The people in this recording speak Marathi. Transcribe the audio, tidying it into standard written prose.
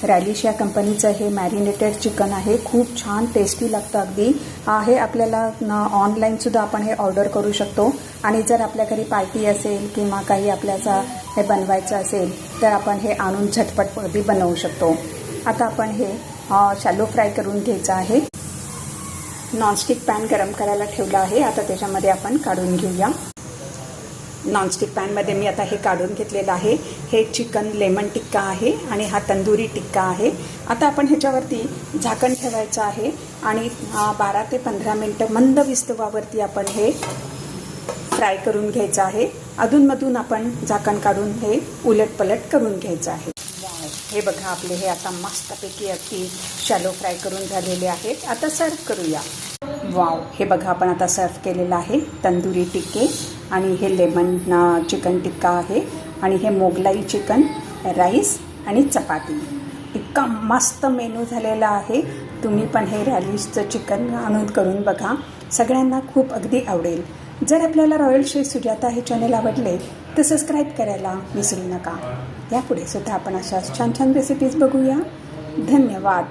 रॅलिश या कंपनीचं हे मॅरिनेटेड चिकन आहे. खूप छान टेस्टी लागतं अगदी. हे आपल्याला ऑनलाईनसुद्धा आपण हे ऑर्डर करू शकतो. आणि जर आपल्या घरी पार्टी असेल किंवा काही आपल्याला हे बनवायचं असेल तर आपण हे आणून झटपट अगदी बनवू शकतो. आता आपण हे शॅलो फ्राय करून घ्यायचं आहे. नॉनस्टिक पॅन गरम करायला ठेवला आहे. आता त्याच्यामध्ये आपण काढून घेऊया. नॉनस्टिक पॅनमध्ये मी आता हे काढून घेतलेलं आहे. हे चिकन लेमन टिक्का आहे आणि हा तंदुरी टिक्का आहे. आता आपण ह्याच्यावरती झाकण ठेवायचं आहे आणि 12 ते 15 मिनटं मंद विस्तवावरती आपण हे फ्राय करून घ्यायचं आहे. अधूनमधून आपण झाकण काढून हे उलटपलट करून घ्यायचं आहे. हे बघा, आपले हे आता मस्तपैकी अगदी शॅलो फ्राय करून झालेले आहेत. आता सर्व करूया. वाव, हे बघा आपण आता सर्व केलेलं आहे. तंदुरी टिक्के आणि हे लेमन चिकन टिक्का आहे आणि हे मोगलाई चिकन, राईस आणि चपाती. इतका मस्त मेनू झालेला आहे. तुम्ही पण हे रॅलिशचं चिकन आणून करून बघा. सगळ्यांना खूप अगदी आवडेल. जर आपल्याला रॉयल शेफ सुजाता हे चॅनल आवडले तर सबस्क्राईब करायला विसरू नका. यापुढे सुद्धा आपण अशा छान छान रेसिपीज बघूया. धन्यवाद.